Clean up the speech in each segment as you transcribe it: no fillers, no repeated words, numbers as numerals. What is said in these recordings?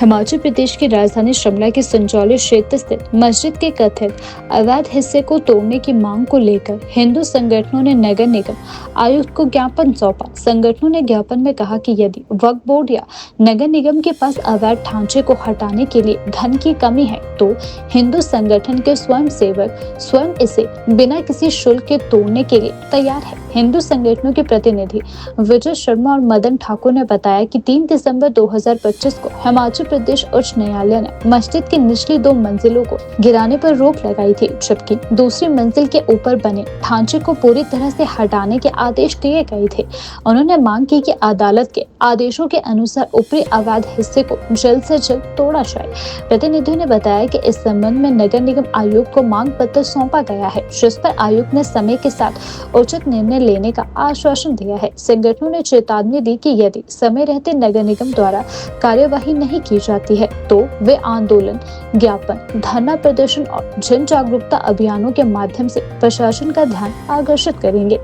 हिमाचल प्रदेश की राजधानी शिमला के संजौली क्षेत्र स्थित मस्जिद के कथित अवैध हिस्से को तोड़ने की मांग को लेकर हिंदू संगठनों ने नगर निगम आयुक्त को ज्ञापन सौंपा। संगठनों ने ज्ञापन में कहा कि यदि वक्फ बोर्ड या नगर निगम के पास अवैध ढांचे को हटाने के लिए धन की कमी है तो हिंदू संगठन के स्वयं सेवक स्वयं इसे बिना किसी शुल्क के तोड़ने के लिए तैयार है। हिंदू संगठनों के प्रतिनिधि विजय शर्मा और मदन ठाकुर ने बताया कि 3 दिसंबर 2025 को हिमाचल प्रदेश उच्च न्यायालय ने मस्जिद की निचली 2 मंजिलों को गिराने पर रोक लगाई थी, जबकि दूसरी मंजिल के ऊपर बने ढांचे को पूरी तरह से हटाने के आदेश दिए गए थे। उन्होंने मांग की कि अदालत के आदेशों के अनुसार ऊपरी अवैध हिस्से को जल्द से जल्द तोड़ा जाए। प्रतिनिधियों ने बताया कि इस संबंध में नगर निगम आयुक्त को मांग पत्र सौंपा गया है, जिस पर आयुक्त ने समय के साथ उचित निर्णय लेने का आश्वासन दिया है। संगठनों ने चेतावनी दी कि यदि समय रहते नगर निगम द्वारा कार्यवाही नहीं की जाती है तो वे आंदोलन, ज्ञापन, धरना प्रदर्शन और जन जागरूकता अभियानों के माध्यम से प्रशासन का ध्यान आकर्षित करेंगे।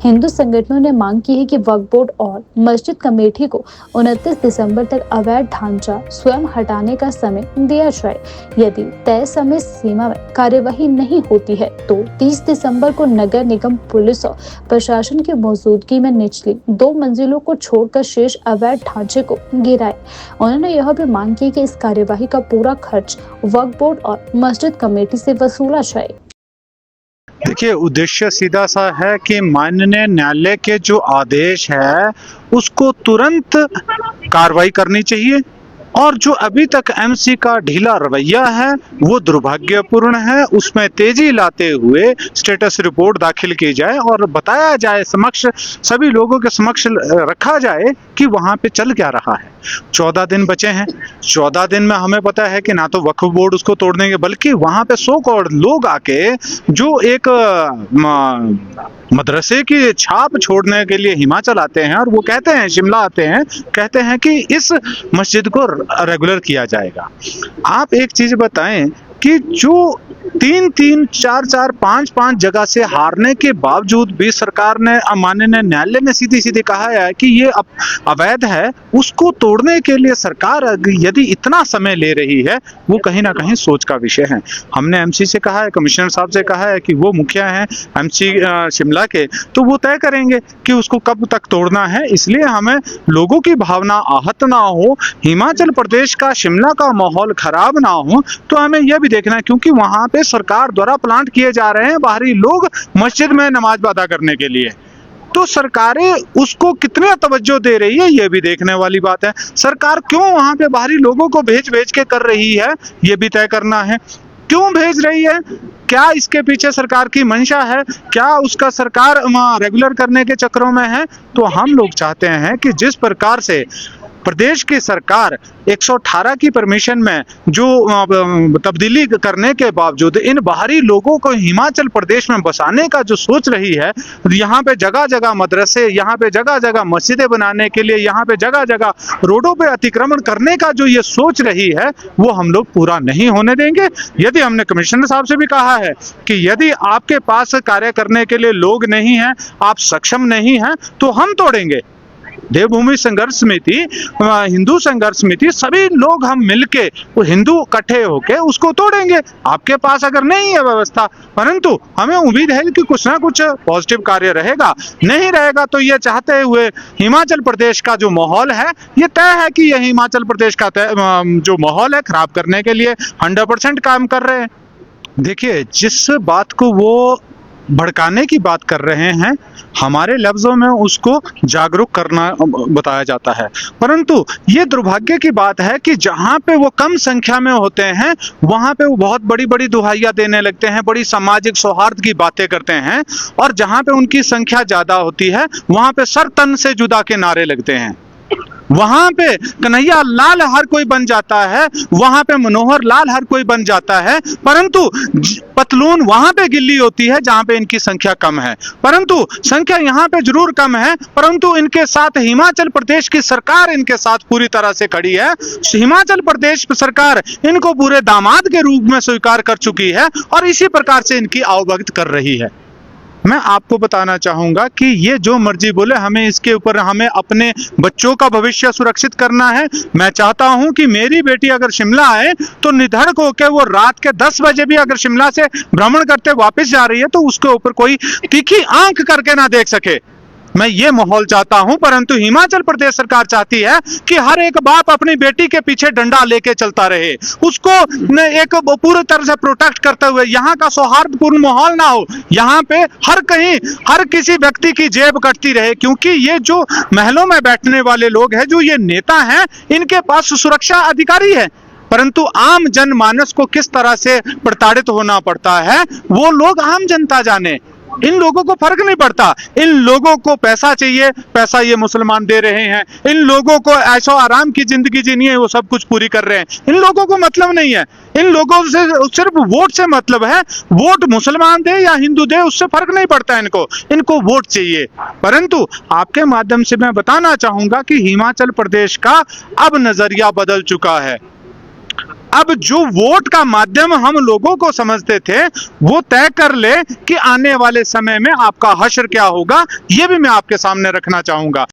हिंदू संगठनों ने मांग की है कि वक्फ बोर्ड और मस्जिद कमेटी को 29 दिसंबर तक अवैध ढांचा स्वयं हटाने का समय दिया जाए। यदि तय समय सीमा में कार्यवाही नहीं होती है तो 30 दिसंबर को नगर निगम पुलिस और प्रशासन की मौजूदगी में निचली 2 मंजिलों को छोड़कर शेष अवैध ढांचे को गिराए। उन्होंने यह भी मांग की कि इस कार्यवाही का पूरा खर्च वक्फ बोर्ड और मस्जिद कमेटी से वसूला जाए। देखिए, उद्देश्य सीधा सा है कि माननीय न्यायालय के जो आदेश है उसको तुरंत कार्रवाई करनी चाहिए और जो अभी तक एमसी का ढीला रवैया है वो दुर्भाग्यपूर्ण है। उसमें तेजी लाते हुए स्टेटस रिपोर्ट दाखिल की जाए और बताया जाए, समक्ष सभी लोगों के समक्ष रखा जाए कि वहां पे चल क्या रहा है। 14 दिन बचे हैं। 14 दिन में हमें पता है कि ना तो वक्फ बोर्ड उसको तोड़ देंगे, बल्कि वहां पे 100 करोड़ लोग आके जो एक मदरसे की छाप छोड़ने के लिए हिमाचल आते हैं और वो कहते हैं, शिमला आते हैं, कहते हैं कि इस मस्जिद को रेगुलर किया जाएगा। आप एक चीज बताएं कि जो 3-3, 4-4, 5-5 जगह से हारने के बावजूद भी सरकार ने, माननीय न्यायालय ने सीधी सीधी कहा है कि ये अवैध है, उसको तोड़ने के लिए सरकार यदि इतना समय ले रही है वो कहीं ना कहीं सोच का विषय है। हमने एमसी से कहा है, कमिश्नर साहब से कहा है कि वो मुखिया हैं एमसी शिमला के, तो वो तय करेंगे कि उसको कब तक तोड़ना है। इसलिए हमें लोगों की भावना आहत ना हो, हिमाचल प्रदेश का, शिमला का माहौल खराब ना हो, तो हमें यह भी देखना है, क्योंकि वहां पे सरकार द्वारा प्लांट किए जा रहे हैं बाहरी लोग मस्जिद में नमाज अदा करने के लिए, तो सरकारें उसको कितने तवज्जो दे रही है ये भी देखने वाली बात है। सरकार क्यों वहां पे बाहरी लोगों को भेज के कर रही है ये भी तय करना है। क्यों भेज रही है, क्या इसके पीछे सरकार की मंशा है, क्या उसका सरकार रेगुलर करने के चक्रों में है। तो हम लोग चाहते हैं कि जिस प्रकार से प्रदेश की सरकार 118 की परमिशन में जो तब्दीली करने के बावजूद इन बाहरी लोगों को हिमाचल प्रदेश में बसाने का जो सोच रही है, यहाँ पे जगह जगह मदरसे, यहाँ पे जगह जगह मस्जिदें बनाने के लिए, यहाँ पे जगह जगह रोडों पे अतिक्रमण करने का जो ये सोच रही है वो हम लोग पूरा नहीं होने देंगे। यदि हमने कमिश्नर साहब से भी कहा है कि यदि आपके पास कार्य करने के लिए लोग नहीं हैं, आप सक्षम नहीं हैं, तो हम तोड़ेंगे। देवभूमि संघर्ष समिति, हिंदू संघर्ष समिति, सभी लोग हम मिलके, वो हिंदू इकट्ठे होके उसको तोड़ेंगे। आपके पास अगर नहीं है व्यवस्था, परंतु हमें उम्मीद है कि कुछ ना कुछ पॉजिटिव कार्य रहेगा। नहीं रहेगा तो ये चाहते हुए हिमाचल प्रदेश का जो माहौल है, ये तय है कि ये हिमाचल प्रदेश का जो माहौल है खराब करने के लिए 100% काम कर रहे हैं। देखिए, जिस बात को वो भड़काने की बात कर रहे हैं, हमारे लफ्जों में उसको जागरूक करना बताया जाता है, परंतु ये दुर्भाग्य की बात है कि जहां पे वो कम संख्या में होते हैं वहां पे वो बहुत बड़ी बड़ी दुहाइयां देने लगते हैं, बड़ी सामाजिक सौहार्द की बातें करते हैं, और जहां पे उनकी संख्या ज्यादा होती है वहां पे सर तन से जुदा के नारे लगते हैं। वहां पे कन्हैया लाल हर कोई बन जाता है, वहां पे मनोहर लाल हर कोई बन जाता है, परंतु पतलून वहां पे गिल्ली होती है जहां पे इनकी संख्या कम है। परंतु संख्या यहां पे जरूर कम है, परंतु इनके साथ हिमाचल प्रदेश की सरकार इनके साथ पूरी तरह से खड़ी है। हिमाचल प्रदेश सरकार इनको पूरे दामाद के रूप में स्वीकार कर चुकी है और इसी प्रकार से इनकी आवभगत कर रही है। मैं आपको बताना चाहूंगा कि ये जो मर्जी बोले, हमें इसके ऊपर हमें अपने बच्चों का भविष्य सुरक्षित करना है। मैं चाहता हूं कि मेरी बेटी अगर शिमला आए तो निधड़क होकर वो रात के 10 बजे भी अगर शिमला से भ्रमण करते वापस जा रही है तो उसके ऊपर कोई तीखी आंख करके ना देख सके। मैं ये माहौल चाहता हूं, परंतु हिमाचल प्रदेश सरकार चाहती है कि हर एक बाप अपनी बेटी के पीछे डंडा लेके चलता रहे, उसको एक पूरी तरह से प्रोटेक्ट करते हुए, यहाँ का सौहार्दपूर्ण माहौल ना हो, यहाँ पे हर कहीं हर किसी व्यक्ति की जेब कटती रहे, क्योंकि ये जो महलों में बैठने वाले लोग हैं, जो ये नेता हैं, इनके पास सुरक्षा अधिकारी है, परंतु आम जनमानस को किस तरह से प्रताड़ित होना पड़ता है वो लोग आम जनता जाने। इन लोगों को फर्क नहीं पड़ता, इन लोगों को पैसा चाहिए, पैसा ये मुसलमान दे रहे हैं, इन लोगों को ऐशो आराम की जिंदगी जीनी है, वो सब कुछ पूरी कर रहे हैं, इन लोगों को मतलब नहीं है, इन लोगों से सिर्फ वोट से मतलब है, वोट मुसलमान दे या हिंदू दे उससे फर्क नहीं पड़ता इनको वोट चाहिए। परंतु आपके माध्यम से मैं बताना चाहूंगा कि हिमाचल प्रदेश का अब नजरिया बदल चुका है। अब जो वोट का माध्यम हम लोगों को समझते थे वो तय कर ले कि आने वाले समय में आपका हश्र क्या होगा, ये भी मैं आपके सामने रखना चाहूंगा।